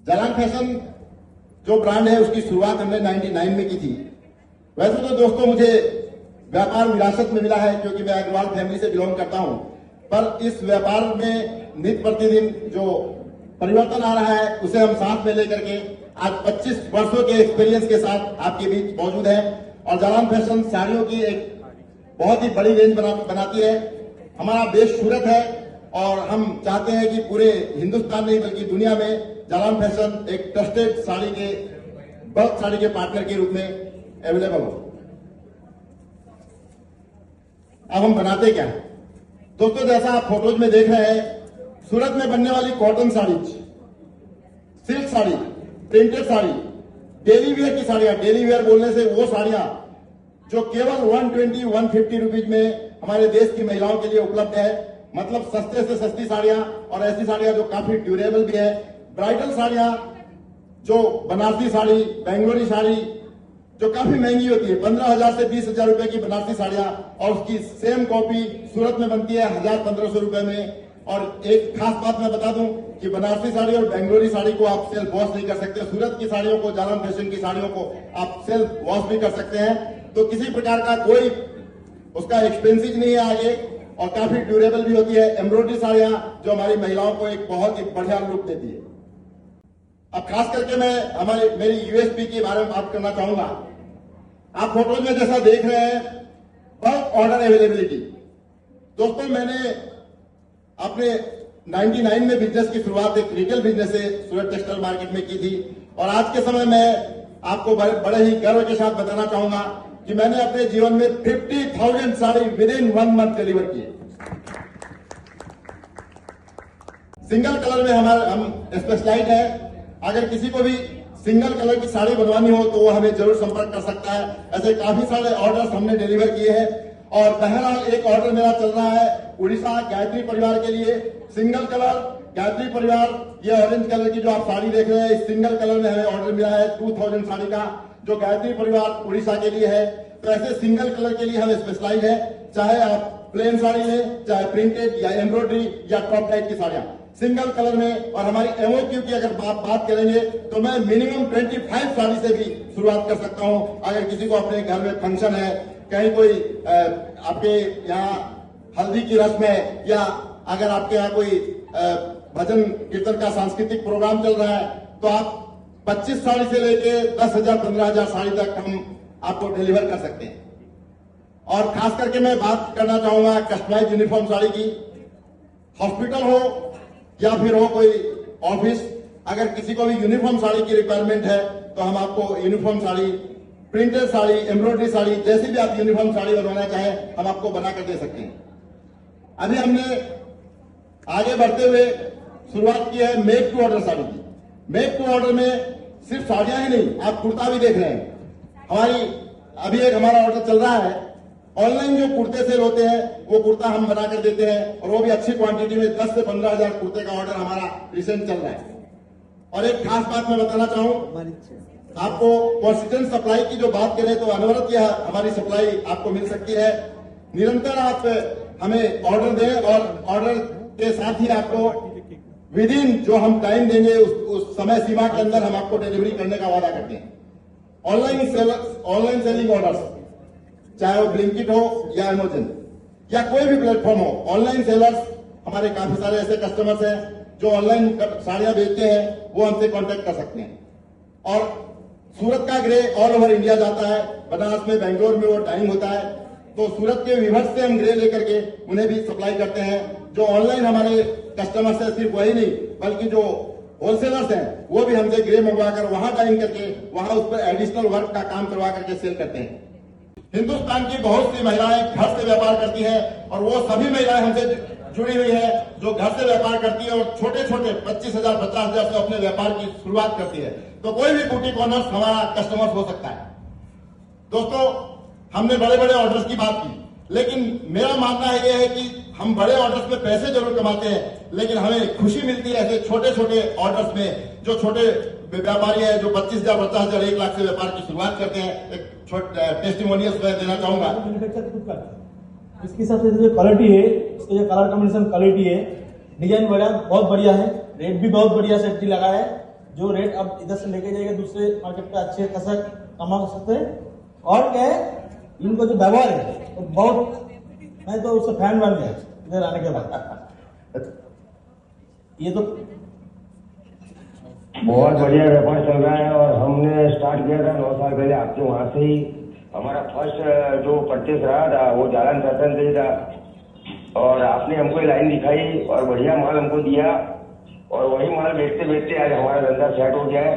Jalan fashion जो brand है उसकी शुरुआत हमने 99 में की थी। वैसे तो दोस्तों मुझे व्यापार विरासत में मिला है क्योंकि मैं अग्रवाल फैमिली से बिलोंग करता हूं, पर इस व्यापार में नित्य प्रतिदिन जो परिवर्तन आ रहा है उसे हम साथ में लेकर के आज 25 वर्षों के एक्सपीरियंस के साथ आपके बीच मौजूद है। और जालान फैशन साड़ियों की एक बहुत ही बड़ी रेंज बनाती है। हमारा बेस सूरत है और हम चाहते हैं कि पूरे हिंदुस्तान नहीं बल्कि दुनिया में जालान फैशन एक ट्रस्टेड साड़ी के बल्क साड़ी के पार्टनर के रूप में अवेलेबल हो। अब हम बनाते क्या है दोस्तों, जैसा आप फोटोज में देख रहे हैं, सूरत में बनने वाली cotton sari, silk sari, printed sari, daily wear की साड़ियां, डेली वेयर बोलने से वो साड़ियां जो केवल 120-150 रुपीज में हमारे देश की महिलाओं के लिए उपलब्ध है। मतलब सस्ते से सस्ती साड़ियां और ऐसी साड़ियां जो काफी ड्यूरेबल भी है। ब्राइडल साड़ियां जो बनारसी साड़ी, बेंगलोरी साड़ी जो काफी महंगी होती है, 15,000 से 20,000 रुपए की बनारसी साड़ियां, और उसकी सेम कॉपी सूरत में बनती है 1,000-1,500 रुपए में। और एक खास बात मैं बता दूं कि बनारसी साड़ी और बेंगलोरी साड़ी को आप सेल्फ वॉश नहीं कर सकते। सूरत की साड़ियों को, जालान फैशन की साड़ियों को आप सेल्फ वॉश भी कर सकते हैं। तो किसी प्रकार का कोई उसका एक्सपेंसिव नहीं है आगे, और काफी ड्यूरेबल भी होती है। एम्ब्रॉयडरी साड़ियां जो हमारी महिलाओं को एक बहुत ही बढ़िया लुक देती है। अब खास करके मैं मेरी यूएसपी के बारे में बात करना चाहूंगा। आप फोटोज में जैसा देख रहे हैं, बल्क ऑर्डर अवेलेबिलिटी। दोस्तों मैंने अपने 99 में बिजनेस की शुरुआत एक रिटेल बिजनेस से सूरत टेक्सटाइल मार्केट में की थी, और आज के समय में आपको बड़े ही गर्व के साथ बताना चाहूंगा कि मैंने अपने जीवन में 50,000 sari with in 1 month deliver किए। सिंगल कलर में हम स्पेशलाइज है। अगर किसी को भी सिंगल कलर की साड़ी बनवानी हो तो वो हमें जरूर संपर्क कर सकता है। ऐसे काफी सारे ऑर्डर्स हमने डिलीवर किए हैं। और बहरहाल एक ऑर्डर मेरा चल रहा है उड़ीसा गायत्री परिवार के लिए, सिंगल कलर गायत्री परिवार। ये ऑरेंज कलर की जो आप साड़ी देख रहे हैं, इस सिंगल कलर में हमें ऑर्डर मिला है 2000 साड़ी का, जो गायत्री परिवार उड़ीसा के लिए है। तो ऐसे सिंगल कलर के लिए हम स्पेशलाइज है, चाहे आप प्लेन साड़ी लें, चाहे प्रिंटेड या एम्ब्रॉयडरी या टॉप टाइप की साड़ियां, सिंगल कलर में। और हमारी एमओक्यू की अगर बात करेंगे तो मैं मिनिमम 25 साड़ी से भी शुरुआत कर सकता हूं। अगर किसी को अपने घर में फंक्शन है, कहीं कोई आपके यहाँ हल्दी की रस्म है, या अगर आपके यहाँ कोई भजन कीर्तन का सांस्कृतिक प्रोग्राम चल रहा है, तो आप 25 साड़ी से लेके 10,000 15,000 साड़ी तक हम आपको डिलीवर कर सकते हैं। और खास करके मैं बात करना चाहूंगा कस्टमाइज यूनिफॉर्म साड़ी की। हॉस्पिटल हो या फिर हो कोई ऑफिस, अगर किसी को भी यूनिफॉर्म साड़ी की रिक्वायरमेंट है तो हम आपको uniform sari, printed sari, embroidery sari, जैसी भी आप यूनिफॉर्म साड़ी बनवाना चाहें हम आपको बनाकर दे सकते हैं। अभी हमने आगे बढ़ते हुए शुरुआत की है मेक टू ऑर्डर साड़ी की। मेक टू ऑर्डर में सिर्फ साड़ियां ही नहीं, आप कुर्ता भी देख रहे हैं। अभी एक हमारा ऑर्डर चल रहा है, ऑनलाइन जो कुर्ते सेल होते हैं वो कुर्ता हम बनाकर देते हैं, और वो भी अच्छी क्वांटिटी में 10 से 15,000 कुर्ते का ऑर्डर हमारा रिसेंट चल रहा है। और एक खास बात मैं बताना चाहूं आपको, कंसिस्टेंट सप्लाई की जो बात करें तो अनवरत यह हमारी सप्लाई आपको मिल सकती है। निरंतर आप हमें ऑर्डर दें, और ऑर्डर के साथ ही आपको विद इन जो हम टाइम देंगे उस समय सीमा के अंदर हम आपको डिलीवरी करने का वादा करते हैं। ऑनलाइन सेलिंग ऑर्डर्स, चाहे वो ब्लिंकिट हो या अमेज़न या कोई भी प्लेटफॉर्म हो, ऑनलाइन सेलर्स हमारे काफी सारे ऐसे कस्टमर्स हैं जो ऑनलाइन साड़ियां बेचते हैं, वो हमसे कांटेक्ट कर सकते हैं। और सूरत का ग्रे ऑल ओवर इंडिया जाता है, बनारस में, बेंगलोर में वो टाइम होता है, तो सूरत के व्यूवर्स से हम ग्रे लेकर के उन्हें भी सप्लाई करते हैं। जो ऑनलाइन हमारे कस्टमर्स है, सिर्फ वही नहीं बल्कि जो होलसेलर्स हैं वो भी हमसे ग्रे मंगवाकर वहां टाइम करके वहां उस पर एडिशनल वर्क का काम करवा करके सेल करते हैं। हिंदुस्तान की बहुत सी महिलाएं घर से व्यापार करती हैं, और वो सभी महिलाएं हमसे जुड़ी हुई है जो घर से व्यापार करती है और छोटे छोटे 25,000 50,000 से अपने व्यापार की शुरुआत करती है। तो कोई भी बुटीक ऑनर्स हमारा कस्टमर हो सकता है। दोस्तों हमने बड़े बड़े ऑर्डर्स की बात की, लेकिन मेरा मानना है यह है कि हम बड़े ऑर्डर्स में पैसे जरूर कमाते हैं, लेकिन हमें खुशी मिलती है ऐसे छोटे छोटे ऑर्डर्स में। जो छोटे व्यापारी है जो 25,000 50,000 1 लाख से व्यापार की शुरुआत करते हैं, एक टेस्टिमोनियल्स मैं देना चाहूंगा। इसके हिसाब से जो क्वालिटी है, इसका जो कलर कॉम्बिनेशन क्वालिटी है, डिजाइन बहुत बढ़िया है, रेट भी बहुत बढ़िया सेफ्टी लगा है, जो रेट अब इधर से लेके जाएगा दूसरे मार्केट पे अच्छे खासा कमा सकते हैं। और क्या है, इनको जो व्यवहार है तो बहुत, मैं तो उससे फैन बन गया इधर आने के बाद। ये तो बहुत बढ़िया व्यापार चल रहा है और हमने स्टार्ट किया था 9 साल पहले आपके वहां से ही। हमारा फर्स्ट जो परचेस रहा था वो जालन फैशन से ही था और आपने हमको लाइन दिखाई और बढ़िया माल हमको दिया और वही माल बेचते बेचते आज हमारा धंधा सेट हो गया है।